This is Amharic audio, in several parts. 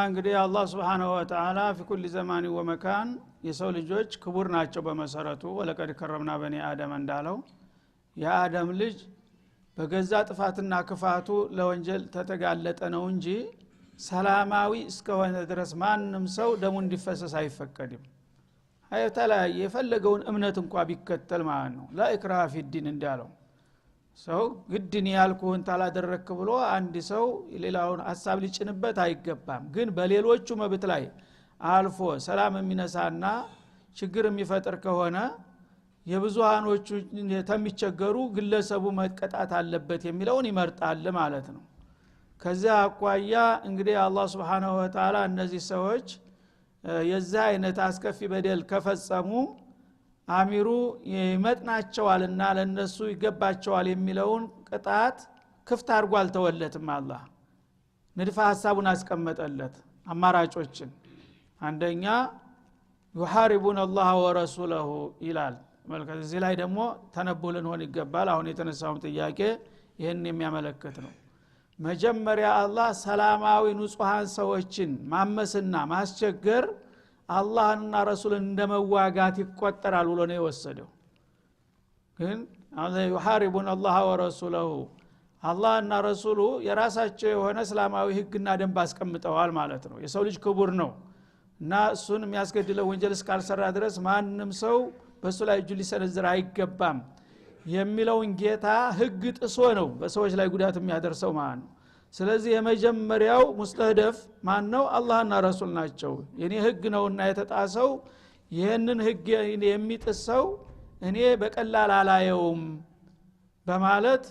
እንግዲህ አላህ Subhanahu Wa Ta'ala في كل زمان ومكان የሰው ልጆች ክቡር ናቸው በመሰረቱ ወለቀድ ከረምና በኒ አደም እንዳለው የአደም ልጅ በገዛ ጥፋትና ክፋቱ ለወንጀል ተተጋለጠ ነው እንጂ ሰላማዊ እስከሆነ ድረስ ማንንም ሰው ደሙ እንዲፈሰስ አይፈቀድም። አይተላይ የፈለገውን እምነት እንኳን ቢከተል ማለት ነው ለኢክራህ في الدين እንዳለው ሰው ግድን ያልኩን ታላደረክ ብሎ አንድ ሰው ሌላውን ሐሳብ ሊጭንበት አይገባም። ግን በሌሎቹ መብት ላይ አልፎ ሰላም የሚነሳና ችግር የሚፈጥር ከሆነ የብዙሃኖቹ ተሚቸገሩ ግለሰቡ መቀጣት አለበት የሚለውን ይመርጣል ማለት ነው። ከዛ አቋያ እንግዲህ አላህ Subhanahu Wa Ta'ala እነዚህ ሰዎች የዛ አይነት አስከፊ በደል ከፈጸሙ አሚሩ ይመጥናቸዋልና ለነሱ ይገባቸዋል የሚለውን ቅጣት ክፍት አድርጎ አልተወለትም። አላህ ንድፈ ሐሳቡን አስቀመጠለት አማራጮችን። አንደኛ يحاربون الله ورسوله ይላል። መልከት እዚህ ላይ ደግሞ ተነቡልን ሆነ ይገባል። አሁን የተነሳው ጥያቄ ይሄን የሚያመለክት ነው። መጀመሪያ አላህ ሰላማዊ ንጹሃን ሰዎችን ማመስና ማስቸገር አላህና ረሱልን እንደመዋጋት ይቆጠራል ብሎ ነው የወሰደው። ግን አላህ يحاربون الله ورسوله አላህና ረሱሉ የራሳቸው የሆነ እስላማዊ ህግና ደንብ አስቀምጠዋል ማለት ነው። የሰው ልጅ ክቡር ነው እና እሱን የሚያስገድለው ወንጀል እስካልሰራ ድረስ ማንንም ሰው በሱ ላይ እጁ ሊሰነዝር አይገባም የሚለውን ጌታ ህግ ጥሶ ነው በሰዎች ላይ ጉዳት የሚያደርሰው ማለት ነው። ስለዚህ የመጀመሪያው ሙስተህደፍ ማን ነው? አላህና ረሱል ናቸው። የኔ ህግ ነውና የተጣሰው ይሄንን ህግ የሚጥሰው እኔ በቀላል አላየውም በማለት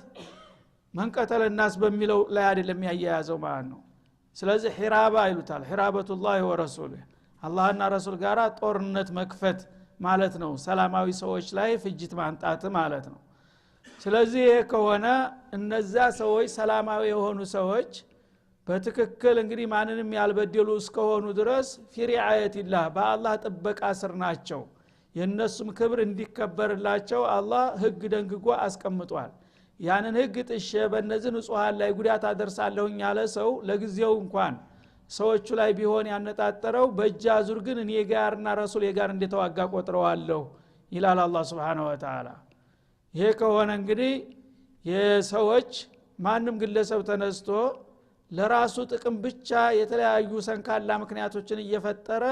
መንቀተል الناس በሚለው ላይ አይደለም ያያያዘው ማለት ነው። ስለዚህ ሒራባ ይሉታል። ሒራበቱላህ ወረሱሉሁ አላህና ረሱል ጋራ ጦርነት መክፈት ማለት ነው። ሰላማዊ ሰዎች ላይ ፍጅት ማንጣት ማለት ነው። ስለዚህ ይሄ ከሆነ እነዛ ሰዎች ሰላማዊ የሆኑ ሰዎች በትክክል እንግዲህ ማንንም ያልበደሉ እስከሆኑ ድረስ ፊሪዓየቲላህ በአላህ ጥበቃ ስር ናቸው። የነሱም ክብር እንዲከበርላቸው አላህ ህግ ደንግጎ አስቀምጧል። ያንን ህግ ጥሼ በእነዚህ ንጹሃን ላይ ጉዳት አደርሳለሁኝ ያለ ሰው ለጊዜው እንኳን ሰዎቹ ላይ ቢሆን ያነጣጠረው በእጃዙር ግን እኔ ጋርና ረሱል ጋር እንደተዋጋ ቆጥረዋለሁ ይላል አላህ Subhanahu Wa Ta'ala። ይሄ ከሆነ እንግዲህ የሰዎች ማንም ግለሰብ ተነስቶ ለራሱ ጥቅም ብቻ የተለያዩ ሰንካላ ምክንያቶችን እየፈጠረ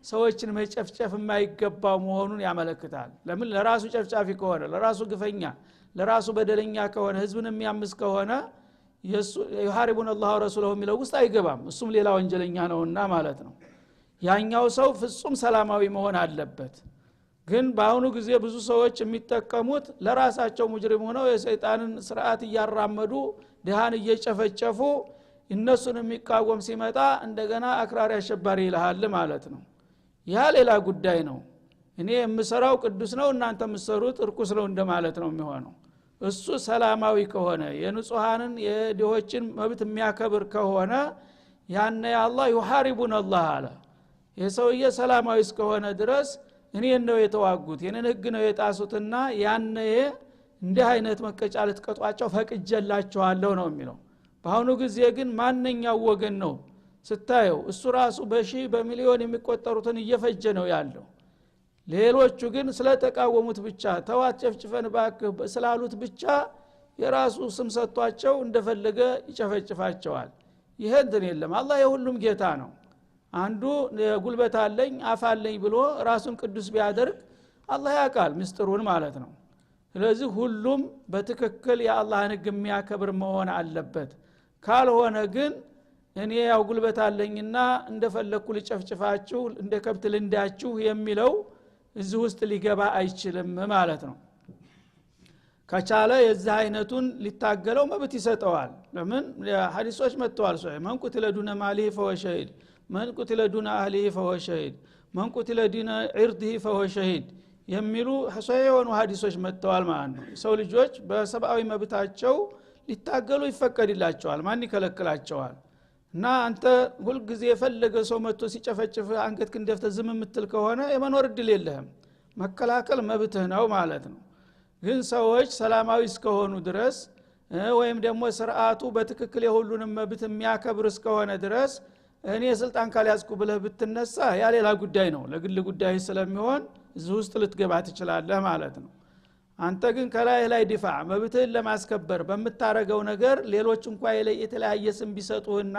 ሰዎችን መጨፍጨፍ የማይገባው መሆኑን ያመለክታል። ለምን ለራሱ ጨፍጫፊ ከሆነ ለራሱ ግፈኛ ለራሱ በደለኛ ከሆነ ህዝብን የሚያምስ ከሆነ يحاربون الله ورسوله የሚለው ውስጥ አይገባም። እሱም ሌላ ወንጀለኛ ነውና ማለት ነው። ያኛው ሰው ፍጹም ሰላማዊ መሆን አለበት። ግን በአሁኑ ጊዜ ብዙ ሰዎች የሚጠቀሙት ለራሳቸው ሙጅሪም ሆነው የሰይጣንን ስርዓት እያራመዱ ደሃን እየጨፈጨፉ እነሱን የሚቃወም ሲመጣ እንደገና አክራሪ አሸባሪ ይልሃል ማለት ነው። ያ ሌላ ጉዳይ ነው። እኔ የምሰራው ቅዱስ ነው እናንተ የምትሰሩት እርኩስ ነው እንደማለት ነው የሚሆነው። እሱ ሰላማዊ ከሆነ የንጹሃንን የድሆችን መብት የሚያከብር ከሆነ ያነ አላህ يحاربون الله አለ። የሰውዬ ሰላማዊ እስከሆነ ድረስ እኔ ነው የተዋጉት የኔን ህግ ነው የጣሱትና ያነ እንዲህ አይነት መቀጫ ልትቀጧቸው ፈቅጀላቸዋለሁ ነው የሚለው። በአሁኑ ጊዜ ግን ማንኛው ወገን ነው ስታየው እሱ ራሱ በሺህ በሚሊዮን የሚቆጠሩትን እየፈጀ ነው ያለው። ሌሎቹ ግን ስለተቃወሙት ብቻ ተዋት ጨፍጭፈን ባክ ስላሉት ብቻ የራሱ ስም ሰጥቷቸው እንደፈለገ ይጨፈጭፋቸዋል። ይሄ እንትን የለም። አላህ የሁሉም ጌታ ነው። አንዱ ጉልበት አለኝ አፋለኝ ብሎ ራሱን ቅዱስ ቢያደርግ አላህ ያውቃል ምስጥሩን ማለት ነው። ስለዚህ ሁሉም በትክክል የአላህን ህግ የሚያከብር መሆን አለበት። ካልሆነ ግን እኔ ያው ጉልበት አለኝና እንደፈለኩ ልጨፍጭፋችሁ እንደ ከብት ልንዳችሁ የሚለው እዚህ ውስጥ ሊገባ አይችልም ማለት ነው። ከቻለ የዚህ አይነቱን ሊታገለው መብት ይሰጠዋል። ለምን ሐዲሶች መጥተዋል። ማን ቁትለ ዱነ ማሊሂ ፈወ ሸሂድ ማን ቁትለ ዱነ አህሊሂ ፈወ ሸሂድ ማን ቁትለ ዱነ ዒርዲሂ ፈወ ሸሂድ የሚሉ ሶሒህ የሆኑ ሐዲሶች መጥተዋል ማለት ነው። ሰው ልጆች በሰብአዊ መብታቸው ሊታገሉ ይፈቀድላቸዋል። ማን ይከለክላቸዋል? እና አንተ ሁሉ ጊዜ የፈለገ ሰው መጥቶ ሲጨፈጭፍ አንገት ክንደፍተ ዝም የምትል ከሆነ የመኖር እድል የለህም። መከላከል መብትህ ነው ማለት ነው። ግን ሰዎች ሰላማዊ እስከሆኑ ድረስ ወይም ደግሞ ስርዓቱ በትክክል የሁሉንም መብት የሚያከብር እስከሆነ ድረስ እኔ ስልጣን ካልያዝኩ ብለህ ብትነሳ ያ ሌላ ጉዳይ ነው ለግል ጉዳይ ስለሚሆን እዚህ ውስጥ ልትገባ ትችላለህ ማለት ነው አንተ ግን ከላይ ላይ ዲፋዕ መብትህን ለማስከበር በመታረገው ነገር ሌሎች እንኳን የተለያየ ስም ቢሰጡህና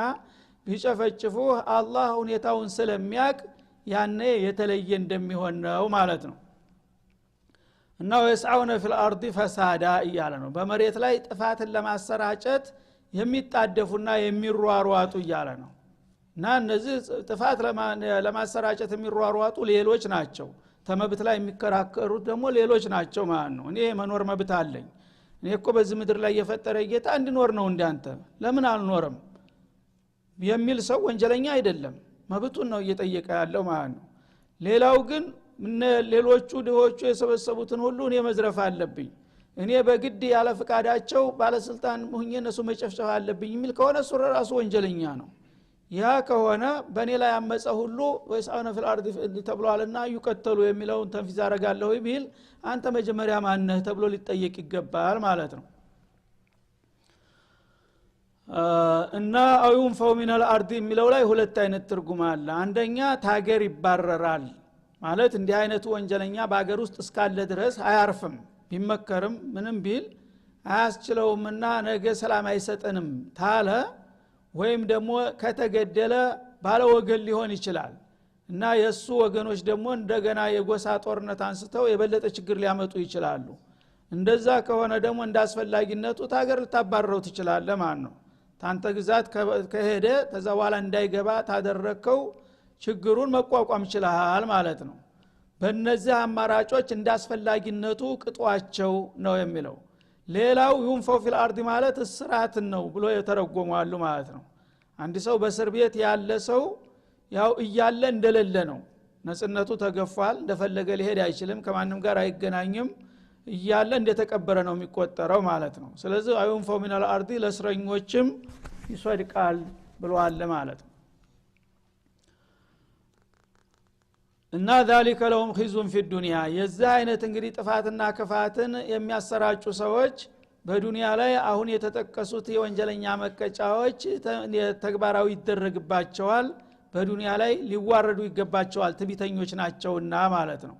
ቢጨፈጭፉህ አላህ ሁኔታውን ስለሚያቅ ያኔ የተለየ እንደሚሆን ነው ማለት ነው እና ወይስዓውነ ፊል አርዲ ፈሳዳ እያለ ነው በመሬት ላይ ጥፋትን ለማሰራጨት የሚጣደፉና የሚሯሯጡ እያለ ነው እና እነዚህ ጥፋት ለማሰራጨት የሚሯሯጡ ሌሎች ናቸው ተመብት ላይ የሚከራከሩት ደግሞ ሌሎች ናቸው ማለት ነው እኔ መኖር መብት አለኝ እኔ እኮ በዚህ ምድር ላይ የፈጠረ ጌታ እንድኖር ነው እንዳንተ ለምን አልኖርም የሚል ሰው ወንጀለኛ አይደለም መብቱን ነው እየጠየቀ ያለው ማለት ነው ሌላው ግን ሌሎቹ ድሆቹ የሰበሰቡትን ሁሉ እኔ መዝረፍ አለብኝ እኔ በግድ ያለ ፍቃዳቸው ባለስልጣን ሆኜ እነሱ መጨፍጨፍ አለብኝ የሚል ከሆነ እሱ ራሱ ወንጀለኛ ነው ያ ከሆነ በእኔ ላይ አመፀ ሁሉ ወይስዓውነ ፊል አርዲ ተብሏልና ይቀተሉ የሚለውን ተንፊዝ አረጋለሁ ቢል አንተ መጀመሪያ ማን ነህ ተብሎ ሊጠየቅ ይገባል ማለት ነው እና አዩን ፈው ሚነል አርዲ የሚለው ላይ ሁለት አይነት ትርጉም አለ አንደኛ ታገር ይባረራል ማለት እንዲህ አይነቱ ወንጀለኛ በአገር ውስጥ እስካለ ድረስ አያርፍም ቢመከርም ምንም ቢል አያስችለውምና ነገ ሰላም አይሰጠንም ታለ ወይም ደግሞ ከተገደለ ባለ ወገን ሊሆን ይችላል እና የሱ ወገኖች ደግሞ እንደገና የጎሳ ጦርነት አንስተው የበለጠ ችግር ሊያመጡ ይችላሉ እንደዛ ከሆነ ደግሞ እንዳስፈላጊነቱ ታገር ልታባረረው ትችላለህ ማለት ነው ታንተ ግዛት ከሄደ ተዛዋላ እንዳይገባ ታደረከው ችግሩን መቋቋም ይችላል ማለት ነው በእነዚህ አማራጮች እንዳስፈላጊነቱ ቅጧቸው ነው የሚለው ሌላው ዩንፈው ፊል አርዲ ማለት እስራትን ነው ብሎ የተረጎማሉ ማለት ነው አንድ ሰው በእስር ቤት ያለ ሰው ያው እያለ እንደሌለ ነው ነጽነቱ ተገፏል እንደፈለገ ሊሄድ አይችልም ከማንም ጋር አይገናኝም እያለ እንደተቀበረ ነው የሚቆጠረው ማለት ነው ስለዚህ ዩንፈው ሚነል አርዲ ለእስረኞችም ይሰድቃል ብለዋል ማለት ነው እና ذلك لهم خزي في الدنيا የዚህ አይነት እንግዲህ ጥፋትና ክፋትን የሚያሰራጩ ሰዎች በዱንያ ላይ አሁን የተጠቀሱት የወንጀለኛ መቀጫዎች ተግባራዊ ይደረግባቸዋል በዱንያ ላይ ሊዋረዱ ይገባቸዋል ትቢተኞች ናቸውና ማለት ነው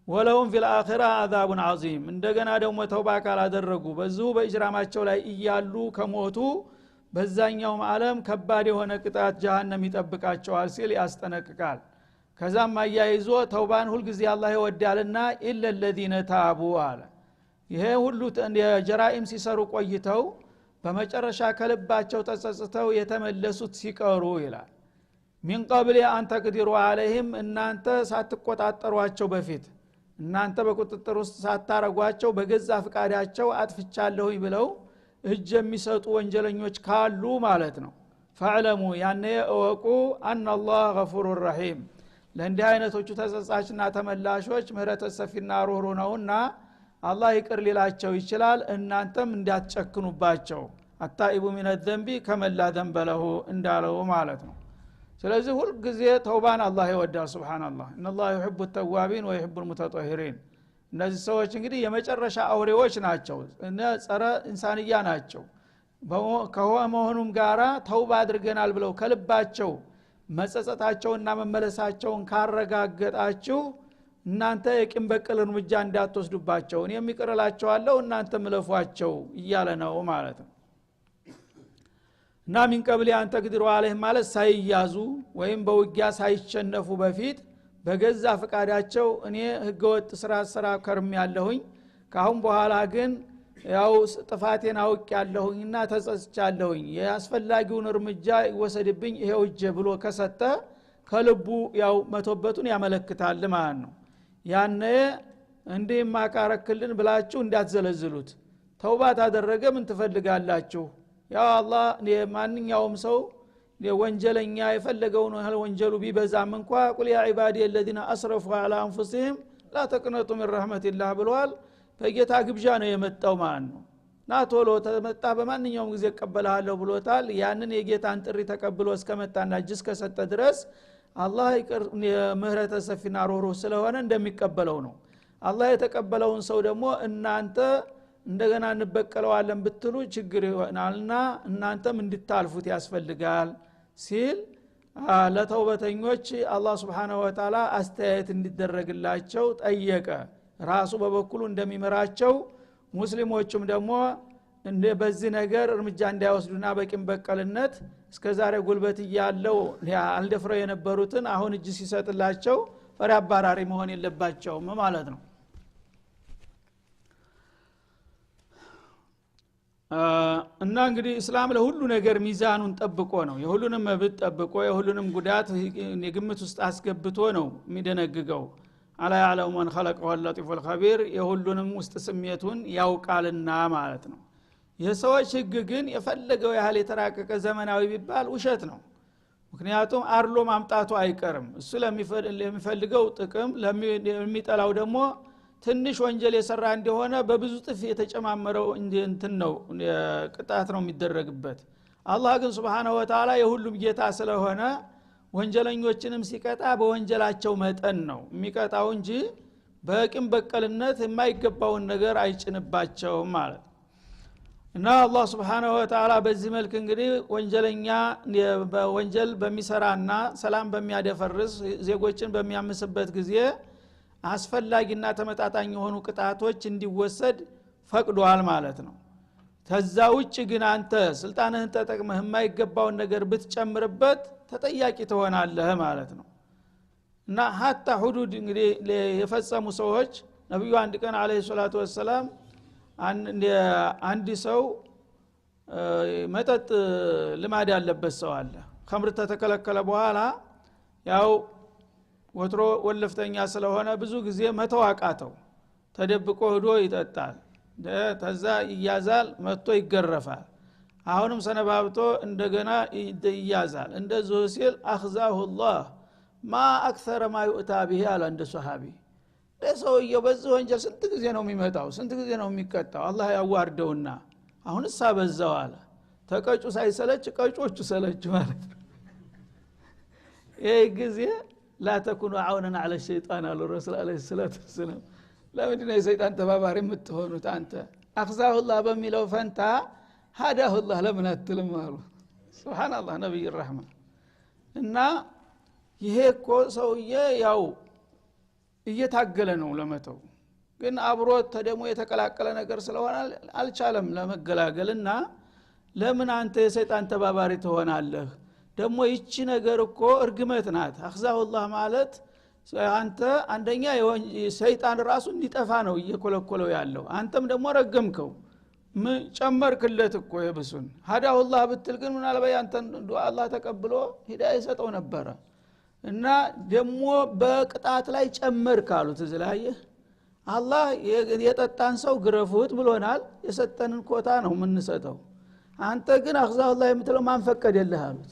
ወለሁም ፊል አኺራ عذاب عظيم እንደገና ደግሞ ተውባ ካላደረጉ በዚሁ በእጅራማቸው ላይ እያሉ ከሞቱ በዛኛው ዓለም ከባድ የሆነ ቅጣት ጀሃነም ይጠብቃቸዋል ሲል ያስጠነቅቃል ከዛም አያይዞ ተውባን ሁሉ ጊዜ አላህ ይወዳልና ኢለ الذين تابوا አለ ይሄ ሁሉ የጀራኢም ሲሰሩ ቆይተው በመጨረሻ ከልባቸው ተጸጽተው የተመለሱት ሲቀሩ ይላል ሚን ቀብል አን ተቅዲሩ አለይሂም እናንተ ሳትቆጣጠሯቸው በፊት እናንተ በቁጥጥር ውስጥ ሳታረጓቸው በገዛ ፍቃዳቸው አጥፍቻለሁ ብለው እጅ የሚሰጡ ወንጀለኞች ካሉ ማለት ነው ፈዕለሙ ያነ እወቁ አን አላህ ገፉር ረሂም ለእንዲህ አይነቶቹ ተጸጻችና ተመላሾች ምህረተ ሰፊና ሩህሩህ ነውና አላህ ይቅር ሊላቸው ይችላል እናንተም እንዳትጨክኑባቸው አታኢቡ ሚነ ዘንቢ ከመላ ዘንበለሁ እንዳለው ማለት ነው ስለዚህ ሁሉ ጊዜ ተውባን አላህ ይወዳል ሱብሃንአላህ ኢነላህ ይሁቡ ተዋቢን ወይሁቡ ሙተጠሂሪን እነዚህ ሰዎች እንግዲህ የመጨረሻ አውሬዎች ናቸው እና ጸረ ኢንሳንያ ናቸው ከመሆኑም ጋራ ተውባ አድርገናል ብለው ከልባቸው መጸጸታቸውና መመለሳቸውን ካረጋገጣችሁ እናንተ የቂም በቀል እርምጃ እንዳትወስዱባቸው እኔ የሚቀርላቸዋለሁ እናንተ መለፏቸው እያለ ነው ማለት ነው እና ሚን ቀብል አንተ ግድሩ አለህ ማለት ሳይያዙ ወይም በውጊያ ሳይሸነፉ በፊት በገዛ ፍቃዳቸው እኔ ህገወጥ ስራ ከርም ያለሁኝ ካሁን በኋላ ግን ያው ጥፋቴን አውቅ ያለሁኝና ተጸጽቻለሁኝ ያስፈልጋውን እርምጃ ይወሰድብኝ ይሄው እጄ ብሎ ከሰጠ ከልቡ ያው መተበቱን ያመለክታል ማለት ነው ያነ እንዴ ማካረክልን ብላችሁ እንዳትዘለዝሉት ተውባት አደረገ ምን ትፈልጋላችሁ ያ አላህ ማንኛውም ሰው ወንጀለኛ የፈለገውን ወንጀሉ ቢበዛም እንኳን ቁል ያ ኢባዲ الذين اسرفوا على انفسهم لا تقنطوا من رحمه الله ብሏል በጌታ ግብዣ ነው የመጣው ማለት ነው ናቶሎ ተመጣ በማንኛውም ጊዜ ተቀበላለው ብሎታል ያንን የጌታን ጥሪ ተቀብሎ እስከመጣና እጅስ ከሰጠ ድረስ አላህ ይቅር ምህረተ ሰፊና ሩህሩህ ስለሆነ እንደሚቀበለው ነው አላህ የተቀበለውን ሰው ደግሞ እናንተ እንደገና እንበቀለዋለን ብትሉ ችግር ይሆናልና እናንተም እንድታልፉት ያስፈልጋል ሲል ለተውበተኞች አላህ Subhanahu Wa Ta'ala አስተያየት እንዲደረግላቸው ጠየቀ ራሱ በበኩሉ እንደሚመራቸው ሙስሊሞችም ደግሞ እንደ በዚህ ነገር እርምጃ እንዳይወስዱና በቂም በቀልነት እስከዛሬ ጉልበት ያለው አልደፍረው የነበሩትን አሁን እጅ ሲሰጥላቸው ፈሪ አባራሪ መሆን የለባቸውም ማለት ነው እና እንግዲህ እስላም ለሁሉ ነገር ሚዛኑን ጠብቆ ነው የሁሉንም መብት ጠብቆ የሁሉንም ጉዳት የግምት ውስጥ አስገብቶ ነው የሚደነግገው አላ ያለው ማን خلقه اللطيف الخبير የሁሉንም ውስጥ ስሜቱን ያውቃልና ማለት ነው የሰዎች ህግ ግን የፈለገው ያህል የተራቀቀ ዘመናዊ ቢባል ውሸት ነው ምክንያቱም አርሎ ማምጣቱ አይቀርም እሱ ለሚፈልገው ጥቅም ለሚጠላው ደግሞ ትንሽ ወንጀል የሰራ እንደሆነ በብዙ ጥፍ የተጨማመረው እንትን ነው ቅጣት ነው የሚደረግበት አላህ ግን Subhanahu Wa Ta'ala የሁሉም ጌታ ስለሆነ ወንጀለኞችንም ሲቀጣ በወንጀላቸው መጠን ነው የሚቀጣው እንጂ በቂም በቀልነት የማይገባውን ነገር አይጭንባቸውም ማለት እና አላህ Subhanahu Wa Ta'ala በዚህ መልኩ እንግዲህ ወንጀለኛ በወንጀል በሚሰራና ሰላም በሚያደፈርስ ዜጎችን በሚያምስበት ጊዜ አስፈላጊና ተመጣጣኝ የሆኑ ቅጣቶች እንዲወሰድ ፈቅዷል ማለት ነው ከዛ ውጭ ግን አንተ ስልጣንህን ተጠቅመህ የማይገባውን ነገር ብትጨምርበት ተጠያቂ ትሆናለህ ማለት ነው እና hatta ሁዱድ እንግዲህ የፈጸሙ ሰዎች ነብዩ አንድ ቀን አለይሂ ሰላቱ ወሰለም አንድ ሰው መጠጥ ልማድ ያለበት ሰው አለ ኸምር ተተከለከለ በኋላ ያው ወትሮ ወለፍተኛ ስለሆነ ብዙ ጊዜ መተዋቃተው ተደብቆ ሄዶ ይጠጣል ተዛ ይያዛል መጥቶ ይገረፋል አሁንም ሰነባብቶ እንደገና ይያዛል እንደዚህ ሲል አخذه الله ما اكثر ما يؤتى به على እንደ ሱሐቢ ለሰውየው በዚህ ወንጀል ስንት ጊዜ ነው የሚመጣው ስንት ጊዜ ነው የሚቀጣው አላህ ያዋርደውና አሁንስ አበዛው አለ ተቀጩ ሳይሰለች ቀጮቹ ሰለች ማለት ነው ይሄ ጊዜ لا تكونوا عونا على الشيطان على الرسول عليه الصلاه والسلام ለምንድነው የሰይጣን ተባባሪ የምትሆኑት አንተ አخذه الله በሚለው ፈንታ هداه الله ለምን አትልም አሉ ሱብሃንአላህ ነብይ الرحمن እና ይሄ እኮ ሰውዬ ያው እየታገለ ነው ለመተው ግን አብሮ ተደሞ የተቀላቀለ ነገር ስለሆነ አልቻለም ለመገላገልና ለምን አንተ የሰይጣን ተባባሪ ትሆናለህ ደሞ ይቺ ነገር እኮ እርግመት ናት አخذه الله ማለት አንተ አንደኛ ሰይጣን ራሱ እንዲጠፋ ነው እየኮለኮለው ያለው አንተም ደሞ ረገምከው ጨመርክለት እኮ የብሱን هداه الله ብትል ግን ምናልባት አንተ ዱዓ አላህ ተቀብሎ ሂዳያ ይሰጠው ነበር እና ደሞ በቅጣት ላይ ጨመርካሉት ዝላየ አላህ የጠጣን ሰው ግረፉት ብሎናል የሰጠንን ኮታ ነው የምንሰጠው አንተ ግን አخذه الله የምትለው ማን ፈቀደልህ አሉት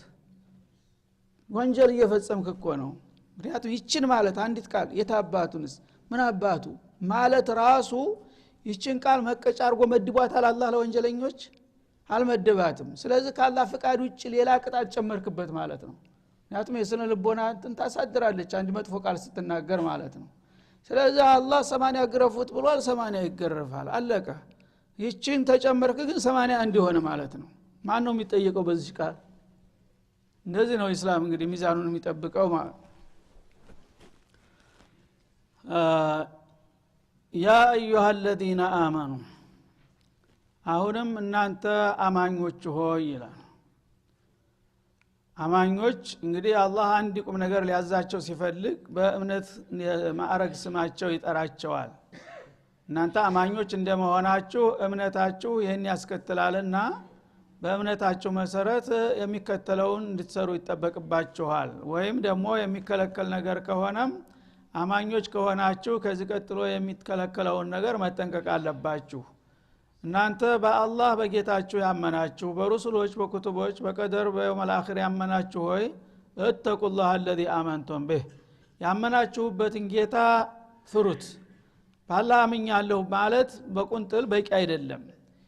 ወንጀል እየፈጸምክ እኮ ነው ምክንያቱም ይችን ማለት አንዲት ቃል የታባቱንስ ምን አባቱ ማለት ራሱ ይችን ቃል መቀጫ አርጎ መድቧታል አላህ ለወንጀለኞች አልመደባትም ስለዚህ ካላህ ፍቃድ ውጭ ሌላ ቅጣት ጨመርክበት ማለት ነው ምክንያቱም የስነ ልቦና ታሳድራለች አንድ መጥፎ ቃል ስትናገር ማለት ነው ስለዚህ አላህ 80 ግረፉት ብሏል 80 ይገረፋል አለቀ ይችን ተጨመርክ ግን 80 እንዲሆነ ማለት ነው ማን ነው የሚጠየቀው በዚህ ቃል እንደዚህ ነው እስላም እንግዲህ ሚዛኑን የሚጠብቀው ማለት ያ አዩሃ الذين آمنوا አሁንም እናንተ አማኞች ሆይ ይላል አማኞች እንግዲህ አላህ አንድ ቁም ነገር ሊያዛቸው ሲፈልግ በእምነት ማዕረግ ስማቸው ይጠራቸዋል እናንተ አማኞች እንደመሆናችሁ እምነታችሁ ይሄን ያስከትላልና በእምነታችሁ መሰረት የሚከተለውን እንድትሰሩ ይጠበቅባችኋል ወይም ደግሞ የሚከለከል ነገር ከሆነም አማኞች ከሆናችሁ ከዚህ ቀጥሎ የሚከለከለውን ነገር መጠንቀቅ አለባችሁ እናንተ በአላህ በጌታችሁ ያመናችሁ በሩሱሎች በኩቱቦች በቀደር በየውመል አኺር ያመናችሁ ሆይ እተቁላህ الذي آمنتم به ያመናችሁበትን ጌታ ፍሩት በአላህ አምኛለሁ ማለት በቁንጥል በቂ አይደለም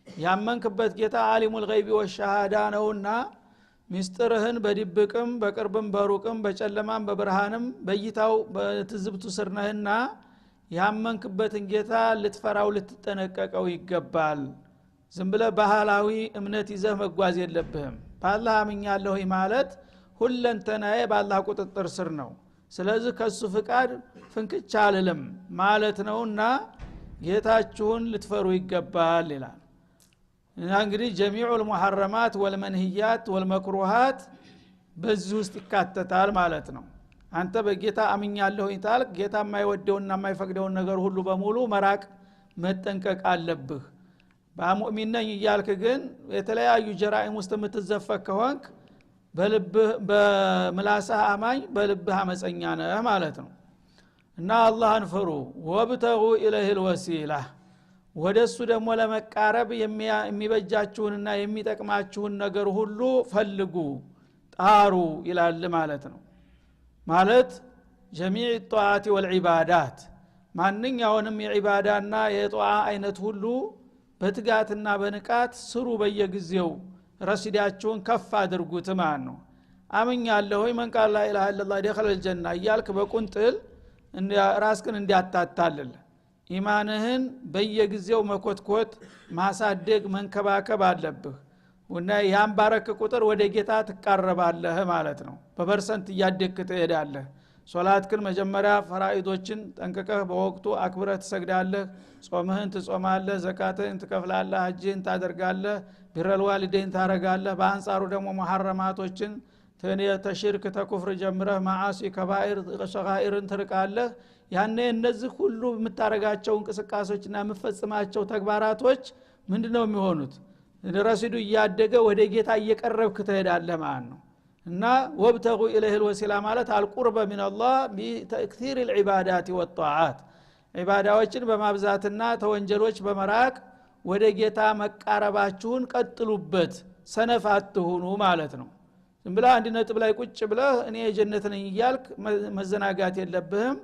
ያመንክበት ጌታ ዓሊሙል ገይቢ ወሸሃዳ ነውና ሚስጥርህን በድብቅም በቅርብም በሩቅም በጨለማም በብርሃንም በይታው በትዝብቱ ስርነህና ያመንክበትን ጌታ ልትፈራው ልትጠነቀቀው ይገባል ዝም ብለህ ባህላዊ እምነት ይዘህ መጓዝ የለብህም በአላህ አምኛለሁ ማለት ሁለንተናዬ በአላህ ቁጥጥር ስር ነው ስለዚህ ከሱ ፍቃድ ፍንክቻ አልልም ማለት ነውና ጌታችሁን ልትፈሩ ይገባል ይላል እና እንግዲህ ጀሚዑል ሙሐረማት ወልመንህያት ወልመክሩሃት በዚህ ውስጥ ይካተታል ማለት ነው አንተ በጌታ አምኛለሁ ይታል ጌታ የማይወደውና የማይፈቅደውን ነገር ሁሉ በሙሉ መራቅ መጠንቀቅ አለብህ በሙእሚን ነኝ ይያልክ ግን የተለያዩ ጀራኢም ውስጥ የምትዘፈክ ከሆንክ በልብህ በምላስህ አማኝ በልብህ አመፀኛ ነህ ማለት ነው እና አላህን ፍሩ ወብተጉ ኢለይሂል ወሲላ ወደሱ ደግሞ ለመቃረብ የሚበጃችሁንና የሚጠቅማችሁን ነገር ሁሉ ፈልጉ ጣሩ ይላል ማለት ነው ማለት ጀሚዕ ጧዓት ወልዒባዳት ማንኛውንም የዒባዳና የጧዓ አይነት ሁሉ በትጋትና በንቃት ስሩ በየጊዜው ረሲዳችሁን ከፍ አድርጉት ማለት ነው አምኛለሁ መን ቃል ላ ኢላሃ ኢላላህ ደኸለል ጀና እያልክ በቁንጥል ራስክን እንዲያታታልል ኢማንህን በየጊዜው መኮትኮት ማሳደግ መንከባከብ አለብህ እና ያን ባረክ ቁጥር ወደ ጌታ ትቃረባለህ ማለት ነው በፐርሰንት እያደግክ ትሄዳለህ ሶላትክን መጀመሪያ ፈራኢዶችን ጠንቅቀህ በወቅቱ አክብረህ ትሰግዳለህ ጾምህን ትጾማለህ ዘካትህን ትከፍላለህ ሐጅህን ታደርጋለህ ቢረል ዋሊደይን ታረጋለህ በአንጻሩ ደግሞ ሙሐረማቶችን ተሽርክ ተኩፍር ጀምረህ ማዓሲ ከባኢር ሰጋኢርን ትርቃለህ ያኔ እነዚህ ሁሉ የምታረጋቸው እንቅስቃሴዎችና የምትፈጽማቸው ተግባራቶች ምንድነው የሚሆኑት ረሲዱ እያደገ ወደ ጌታ እየቀረብክ ትሄዳለህ ማለት ነው እና ወብተጉ ኢለይሂል ወሲላ ማለት አልቁርበ ሚነላህ ቢተክሲር العبادات والطاعات ዒባዳዎችን በማብዛትና ተወንጀሎች በመራቅ ወደ ጌታ መቃረባችሁን ቀጥሉበት ሰነፍ አትሁኑ ማለት ነው ዝም ብለህ አንድ ነጥብ ላይ ቁጭ ብለህ እኔ የጀነት ነኝ እያልክ መዘናጋት የለብህም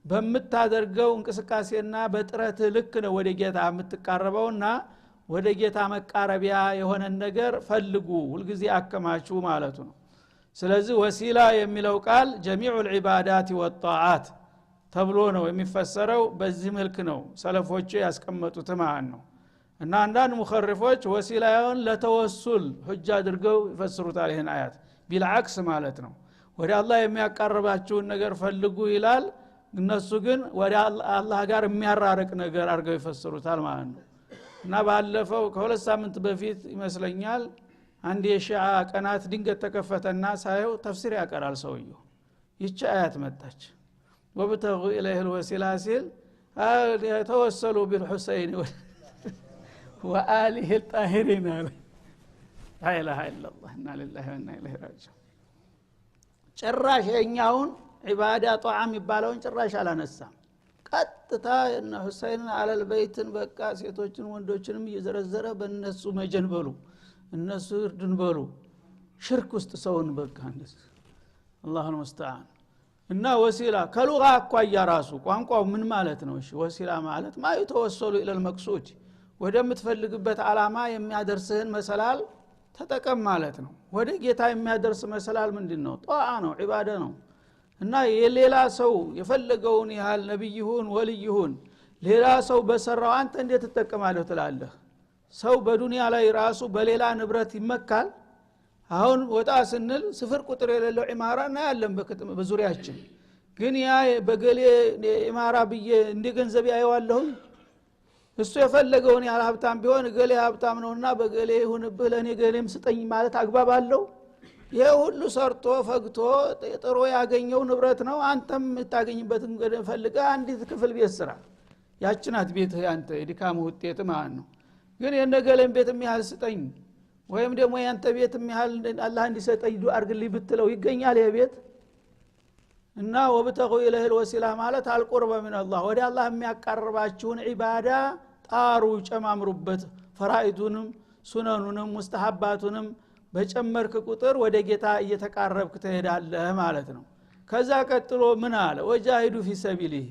በምታደርገው እንቅስቃሴና በጥረት ልክ ነው ወደ ጌታ የምትቃረበውና ወደ ጌታ መቃረቢያ የሆነ ነገር ፈልጉ ሁልጊዜ አከማቹ ማለቱ ነው ስለዚህ ወሲላ የሚለው ቃል ጀሚዑል ዒባዳት ወጣዓት ተብሎ ነው የሚፈሰረው በዚህ መልክ ነው ሰለፎቹ ያስቀመጡት ማለት ነው እና አንዳንድ ሙኸርፎች ወሲላውን ለተወሱል ሁጃ አድርገው ይፈስሩታል ይሄን አያት ቢልዓክስ ማለት ነው ወደ አላህ የሚያቀርባችሁን ነገር ፈልጉ ይላል እነሱ ግን ወደ አላህ ጋር የሚያራርቅ ነገር አድርገው ይፈስሩታል ማለት ነው እና ባለፈው ከሁለት ሳምንት በፊት ይመስለኛል አንድ የሺዓ ቀናት ድንገት ተከፈተና ሳየው ተፍሲር ያቀራል ሰውየው ይህች አያት መጣች ወብተጉ ኢለይሂል ወሲላ ሲል ተወሰሉ ቢልሁሰይን ወአሊሂ الطاهرين لا اله الا الله እና لله وانا اليه راجعون ጭራሽ የኛውን ዒባዳ ጧዓም ይባለውን ጭራሽ አላነሳም ቀጥታ እና ሁሰይን አለል በይትን በቃ ሴቶችን ወንዶችንም እየዘረዘረ በእነሱ መጀን በሉ እነሱ እርድን በሉ ሽርክ ውስጥ ሰውን በቃ እንደዚህ አላሁ المستعان እና ወሲላ ከሉጋ አኳያ ራሱ ቋንቋው ምን ማለት ነው እሺ ወሲላ ማለት ማይተወሰሉ ኢለል መቅሱድ ወደምትፈልግበት ዓላማ የሚያደርስህን መሰላል ተጠቀም ማለት ነው ወደ ጌታ የሚያደርስ መሰላል ምንድነው ጧዓ ነው ዒባዳ ነው እና የሌላ ሰው የፈለገውን ያህል ነብይ ይሁን ወልይ ይሁን ሌላ ሰው በሰራው አንተ እንዴት ተጠቀማለህ ትላለህ ሰው በዱንያ ላይ ራሱ በሌላ ንብረት ይመካል አሁን ወጣ ስንል ስፍር ቁጥር የሌለው ኢማራና ያለም በዙሪያችን ግን ያ በገሌ ኢማራ ብዬ እንደ ገንዘብ ያየዋለሁ እሱ የፈለገውን ያህል ሀብታም ቢሆን ገሌ ሀብታም ነውና በገሌ ይሁንብህ ለኔ ገሌም ስጠኝ ማለት አግባብ አለው ይሄ ሁሉ ሰርቶ ፈግቶ ጥሮ ያገኘው ንብረት ነው አንተም የምታገኝበትን ፈልገህ አንዲት ክፍል ቤት ስራ ያችናት ቤት ያንተ የድካም ውጤት ማለት ነው ግን የነገሌም ቤት የሚያህል ስጠኝ ወይም ደግሞ ያንተ ቤት የሚያህል አላህ እንዲሰጠኝ ዱዓ አድርግልኝ ብትለው ይገኛል ይሄ ቤት እና ወብተጉ ኢለይሂል ወሲላ ማለት አልቁርበ ሚነላህ ወደ አላህ የሚያቀርባችሁን ዒባዳ ጣሩ ጨማምሩበት ፈራኢዱንም ሱነኑንም ሙስተሐባቱንም በጨመርክ ቁጥር ወደ ጌታ እየተቃረብክ ትሄዳለህ ማለት ነው ከዛ ቀጥሎ ምን አለ ወጃሂዱ ፊ ሰቢሊህ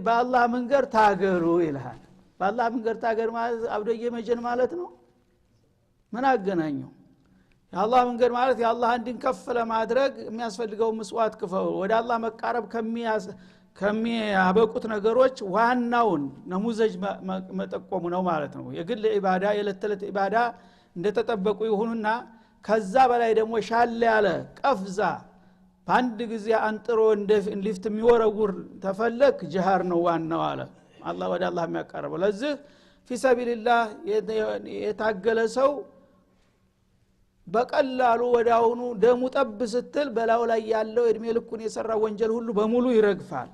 በአላህ መንገድ ታገሩ ይልሃል በአላህ መንገድ ታገር ማለት አብደየ መጀን ማለት ነው ምን አገናኘው የአላህ መንገድ ማለት የአላህ እንዲን ከፍ ለማድረግ የሚያስፈልገው መስዋዕት ክፈው ወደ አላህ መቃረብ ከሚያበቁት ነገሮች ዋናውን ነሙዘጅ መጠቆሙ ነው ማለት ነው የግል ዒባዳ የለተለት ዒባዳ እንደተጠበቁ ይሁንና ከዛ በላይ ደግሞ ሻል ያለ ቀፍዛ በአንድ ጊዜ አንጥሮ እንደ ሊፍት የሚወረውር ተፈለክ ጂሃር ነው ዋናው አለ አላህ ወደ አላህ የሚያቀርበው ለዚህ ፊሰቢልላህ የታገለ ሰው በቀላሉ ወዳውኑ ደሙ ጠብ ስትል በላው ላይ ያለው እድሜ ልኩን የሰራ ወንጀል ሁሉ በሙሉ ይረግፋል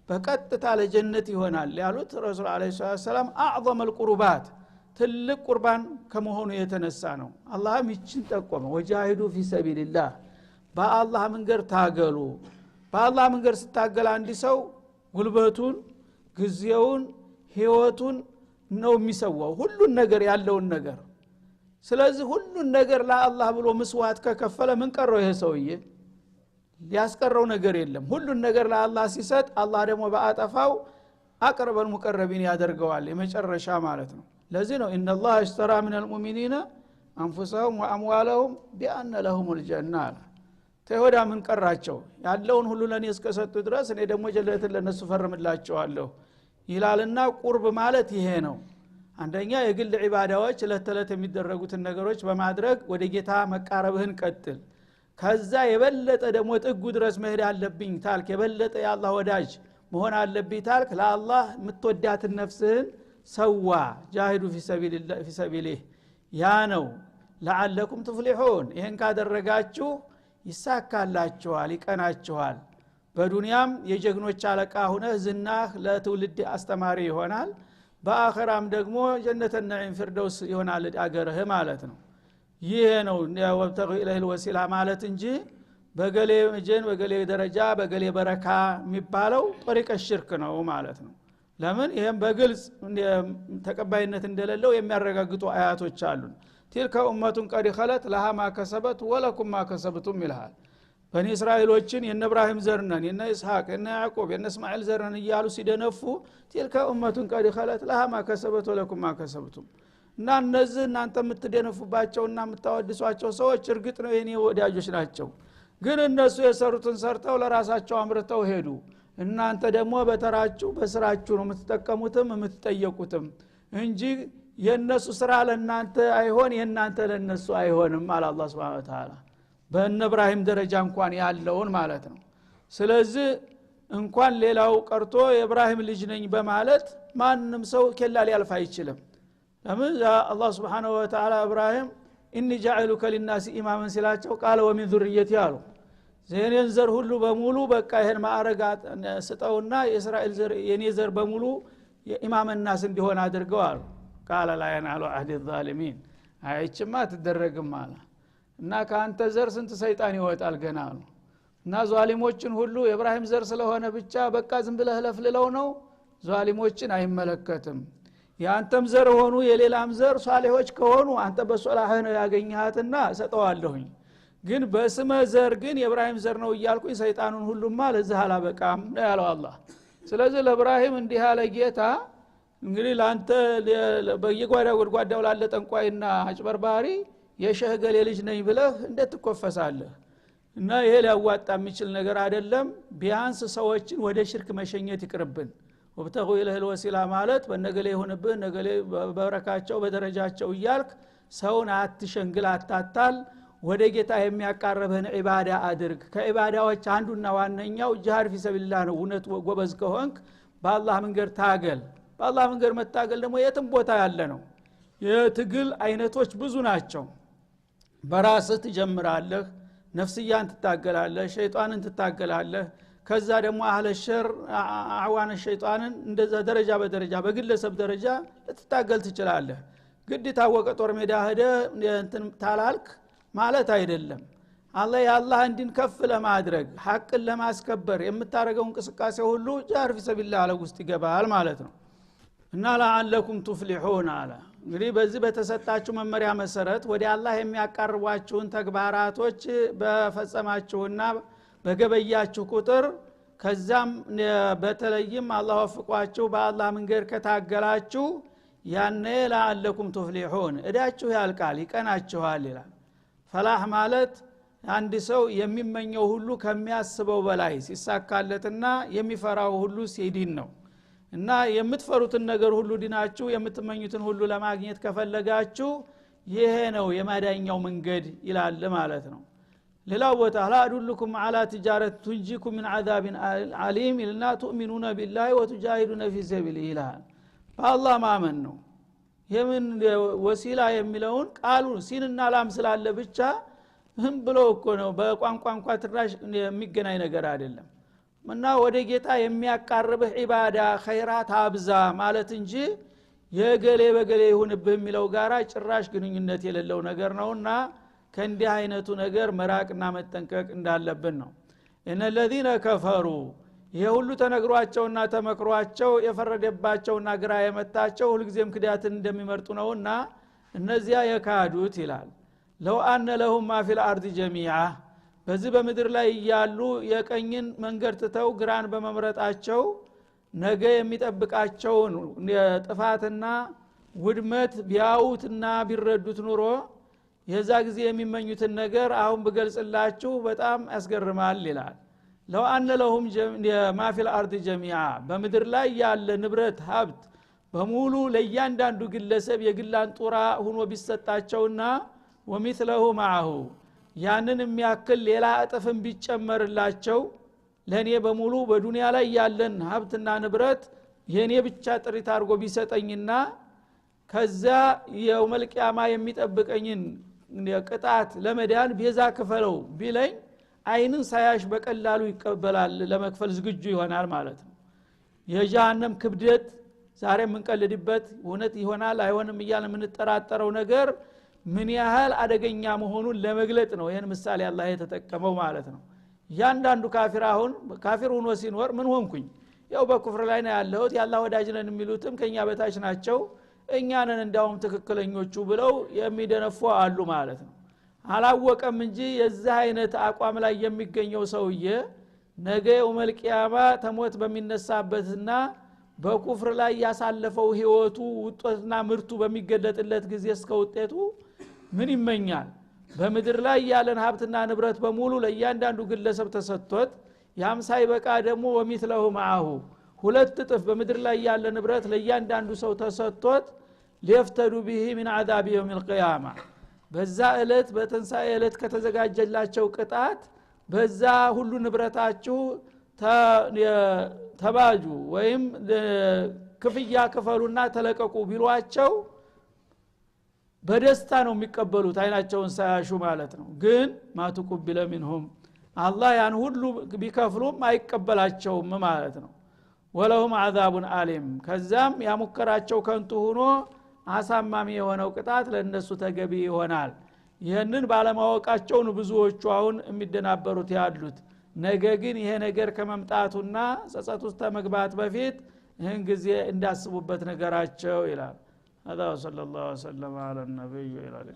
በቀጥታ ለጀነት ይሆናል ያሉት ረሱል አለይሂ ሰላም አዕظم القربات ትልቅ ቁርባን ከመሆኑ የተነሳ ነው አላህም ይችን ጠቆመ ወጃሂዱ ፊሰቢልላህ በአላህ መንገድ ታገሉ በአላህ መንገድ ስታገል አንዲ ሰው ጉልበቱን ግዚያውን ህይወቱን ነው የሚሰዋው ሁሉን ነገር ያለውን ነገር ስለዚህ ሁሉን ነገር ለአላህ ብሎ መስዋዕት ከከፈለ ምን ቀረው ይሄ ሰውዬ ሊያስቀረው ነገር የለም ሁሉን ነገር ለአላህ ሲሰጥ አላህ ደግሞ በአጠፋው አቅርበል ሙቀረቢን ያደርገዋል የመጨረሻ ማለት ነው ለዚህ ነው ኢነላህ اشترى من المؤمنين انفسهم واموالهم بان لهم الجنه ተይወዳ ምን ቀራቸው ያለውን ሁሉ ለኔ እስከሰጡ ድረስ እኔ ደግሞ ጀነትን ለነሱ ፈርምላቸዋለሁ ይላልና ቁርብ ማለት ይሄ ነው አንደኛ የግል ዒባዳዎች ለተለት የሚደረጉትን ነገሮች በማድረግ ወደ ጌታ መቃረብህን ቀጥል ከዛ የበለጠ ደግሞ ጥጉ ድረስ መሄድ አለብኝ ታልክ የበለጠ ያላህ ወዳጅ መሆን አለብኝ ታልክ ለአላህ ምትወዳትን ነፍስህን ሰዋ ጃሂዱ ፊሰቢሊህ ያ ነው ለዓለኩም ትፍሊሑን ይሄን ካደረጋችሁ ይሳካላችኋል ይቀናችኋል በዱንያም የጀግኖች አለቃ ሆነ ዝናህ ለትውልድ አስተማሪ ይሆናል በአኺራም ደግሞ ጀነተ ነዒም ፍርደውስ ይሆናል አገርህ ማለት ነው ይሄ ነው ወብተጉ ኢለይሂል ወሲላ ማለት እንጂ በገሌ ጀን በገሌ ደረጃ በገሌ በረካ የሚባለው ጠሪቀ ሽርክ ነው ማለት ነው ለምን ይሄም በግልጽ ተቀባይነት እንደሌለው የሚያረጋግጡ አያቶች አሉ تلك امه قد خلت لها ما كسبت ولكم ما كسبتم ይላል በኒ እስራኤሎችን የነ ኢብራሂም ዘርነን የነ ኢስሐቅ የነ ያዕቆብ የነ እስማኤል ዘርነን ይያሉ ሲደነፉ تلك امه قد خلت لها ما كسبت ولكم ما كسبتم እና እነዚህ እናንተ የምትደነፉባቸውና የምታወድሷቸው ሰዎች እርግጥ ነው የኔ ወዳጆች ናቸው ግን እነሱ የሰሩትን ሰርተው ለራሳቸው አምርተው ሄዱ እናንተ ደግሞ በተራችሁ በስራችሁ ነው የምትጠቀሙትም የምትጠየቁትም እንጂ የነሱ ስራ ለናንተ አይሆን የናንተ ለነሱ አይሆንም አለ አላህ Subhanahu Wa Ta'ala በእነ ኢብራሂም ደረጃ እንኳን ያለውን ማለት ነው ስለዚህ እንኳን ሌላው ቀርቶ የኢብራሂም ልጅ ነኝ በማለት ማንንም ሰው ከላ ሊያልፍ አይችልም ለምን አላህ Subhanahu Wa Ta'ala ኢብራሂም ኢኒ ጃኢሉከ ሊናሲ ኢማመን ሲላቸው ቃለ ወሚን ذريتي አሉ ዘኔን ዘር ሁሉ በሙሉ በቃ ይሄን ማዕረጋት ስጠውና የእስራኤል ዘር የኔ ዘር በሙሉ የኢማም الناس እንዲሆን አድርገው አሉ ቃለ ላ የናሉ አህድ الظالمين አይችማ ተደረግም አለ እና ካንተ ዘር ስንት ሰይጣን ይወጣል ገና ነው እና ዛሊሞችን ሁሉ የኢብራሂም ዘር ስለሆነ ብቻ በቃ ዝም ብለህ ለፍልለው ነው ዛሊሞችን አይመለከትም ያንተም ዘር ሆኑ የሌላም ዘር ሷሊሆች ከሆኑ አንተ በሶላህ ነው ያገኛሃትና ሰጠዋለሁኝ ግን በስመ ዘር ግን የኢብራሂም ዘር ነው ይያልኩኝ ሰይጣኑን ሁሉማ ለዚህ አላበቃም ነው ያለው አላህ ስለዚህ ለኢብራሂም እንዲህ ያለ ጌታ እንግዲህ ላንተ በየጓዳው ጉድጓዳው ላለ ጠንቋይና አጭበርባሪ የሸህ ገሌ ልጅ ነኝ ብለህ እንዴት ትኮፈሳለህ እና ይሄ ሊያዋጣ የሚችል ነገር አይደለም ቢያንስ ሰዎችን ወደ ሽርክ መሸኘት ይቅርብን ወብተጉ ኢለይሂል ወሲላ ማለት በነገሌ ይሁንብህ ነገሌ በበረካቸው በደረጃቸው ይያልክ ሰውን አትሸንግል አታታል ወደ ጌታ የሚያቃርብህን ዒባዳ አድርግ ከዒባዳዎች አንዱና ዋነኛው ጂሃድ ፊሰቢልላህ ነው እውነት ጎበዝ ከሆንክ በአላህ መንገድ ታገል በአላህ መንገድ መታገል ደግሞ የትም ቦታ ያለ ነው የትግል አይነቶች ብዙ ናቸው በራስህ ትጀምራለህ ነፍስያን ትታገላለህ ሸይጣንን ትታገላለህ ከዛ ደግሞ አህለ ሸር አዋነ ሸይጣንን እንደዛ ደረጃ በደረጃ በግለሰብ ደረጃ ልትታገል ትችላለህ ግድ ታወቀ ጦር ሜዳ ሄደ እንትን ታላልክ ማለት አይደለም አላህ ያላህ እንዲን ከፍ ለማድረግ ሐቅን ለማስከበር የምታረገው እንቅስቃሴ ሁሉ ጃር ፊሰቢልላህ አለ ውስጥ ይገባል ማለት ነው እና ለዓለኩም ትፍሊሑን አለ እንግዲህ በዚህ በተሰጣችሁ መመሪያ መሰረት ወደ አላህ የሚያቀርቧችሁን ተግባራቶች በፈጸማችሁና በገበያችሁ ቁጥር ከዛም በተለይም አላህ ወፍቋችሁ በአላህ መንገድ ከታገላችሁ ያኔ ለዓለኩም ትፍሊሑን እዳችሁ ያልቃል ይቀናችኋል ይላል ፈላህ ማለት አንድ ሰው የሚመኘው ሁሉ ከሚያስበው በላይ ሲሳካለትና የሚፈራው ሁሉ ሲዲን ነው እና የምትፈሩትን ነገር ሁሉ ዲናችሁ የምትመኙትን ሁሉ ለማግኘት ከፈለጋችሁ ይሄ ነው የማዳኛው መንገድ ይላል ማለት ነው። ሌላው ቦታ ላ አዱልኩም አላ ትጃረት ቱንጂኩም ሚን አዛብን አሊም ኢልና ተኡሚኑነ ቢላሂ ወቱጃሂዱነ ፊ ሰቢሊሂ ይላል። በአላህ ማመን ነው። የምን ወሲላ የሚለውን ቃሉ ሲንና ላም ስላለ ብቻ ህም ብሎ እኮ ነው በቋንቋ እንኳን ትራሽ የሚገናኝ ነገር አይደለም። እና ወደ ጌታ የሚያቃርብህ ዒባዳ ኸይራት አብዛ ማለት እንጂ የገሌ በገሌ ይሁንብህ የሚለው ጋራ ጭራሽ ግንኙነት የሌለው ነገር ነውና ከእንዲህ አይነቱ ነገር መራቅና መጠንቀቅ እንዳለብን ነው። እነለዚነ ከፈሩ ይሄ ሁሉ ተነግሯቸውና ተመክሯቸው የፈረደባቸውና ግራ የመታቸው ሁልጊዜም ክዳትን እንደሚመርጡ ነውና እነዚያ የካዱት ይላል ለው አነ ለሁም ማ ፊል አርድ ጀሚዓ በዚህ በምድር ላይ ያሉ የቀኝን መንገድ ትተው ግራን በመምረጣቸው ነገ የሚጠብቃቸውን ጥፋትና ውድመት ቢያውትና ቢረዱት ኑሮ የዛ ጊዜ የሚመኙትን ነገር አሁን በገልጽላችሁ በጣም ያስገርማል ይላል። ለው አነ ለሁም ማ ፊል አርድ ጀሚዓ በምድር ላይ ያለ ንብረት ሀብት በሙሉ ለእያንዳንዱ ግለሰብ የግላን ጡራ ሆኖ ቢሰጣቸውና ወሚስለሁ ማሁ ያንን የሚያክል ሌላ እጥፍን ቢጨመርላቸው ለኔ በሙሉ በዱንያ ላይ ያለን ሀብትና ንብረት የኔ ብቻ ጥሪት አድርጎ ቢሰጠኝና ከዛ የውመል ቂያማ የሚጠብቀኝን ቅጣት ለመዳን ቤዛ ክፈለው ቢለኝ አይንን ሳያሽ በቀላሉ ይቀበላል ለመክፈል ዝግጁ ይሆናል ማለት ነው። የጀሃነም ክብደት ዛሬ የምንቀልድበት እውነት ይሆናል አይሆንም እያልን የምንጠራጠረው ነገር ምን ያህል አደገኛ መሆኑን ለመግለጥ ነው ይሄን ምሳሌ አላህ የተጠቀመው ማለት ነው። ያንዳንዱ ካፊር አሁን ካፊር ሆኖ ሲኖር ምን ሆንኩኝ ያው በኩፍር ላይ ነው ያለሁት ያላህ ወዳጅ ነን የሚሉትም ከኛ በታች ናቸው እኛ ነን እንዳውም ትክክለኞቹ ብለው የሚደነፉ አሉ ማለት ነው። አላወቀም እንጂ የዚህ አይነት አቋም ላይ የሚገኘው ሰውዬ ነገ የውመል ቂያማ ተሞት በሚነሳበትና በኩፍር ላይ ያሳለፈው ህይወቱ ውጤትና ምርቱ በሚገለጥለት ጊዜ እስከ ውጤቱ ምን ይመኛል? በምድር ላይ ያለን ሀብትና ንብረት በሙሉ ለእያንዳንዱ ግለሰብ ተሰጥቶት ያም ሳይበቃ ደግሞ ወሚስለሁ ማሁ ሁለት እጥፍ በምድር ላይ ያለ ንብረት ለእያንዳንዱ ሰው ተሰጥቶት ሊፍተዱ ቢሂ ሚን አዛብ የውም القيامه በዛ እለት በትንሳኤ እለት ከተዘጋጀላቸው ቅጣት በዛ ሁሉ ንብረታችሁ ተባጁ ወይም ክፍያ ክፈሉና ተለቀቁ ቢሏቸው በደስታ ነው የሚቀበሉት አይናቸውን ሳያሹ ማለት ነው። ግን ማቱቁቢለ ሚንሁም አላህ ያን ሁሉ ቢከፍሉም አይቀበላቸውም ማለት ነው። ወለሁም አዛቡን አሊም ከዛም ያሙከራቸው ከንቱ ሆኖ አሳማሚ የሆነው ቅጣት ለነሱ ተገቢ ይሆናል። ይሄንን ባለማወቃቸው ነው ብዙዎቹ አሁን የሚደናበሩት ያሉት። ነገ ግን ይሄ ነገር ከመምጣቱና ጸጸት ውስጥ መግባት በፊት ይህን ጊዜ እንዳስቡበት ነገራቸው ይላል። هذا صلى الله وسلم على النبي وعلى اله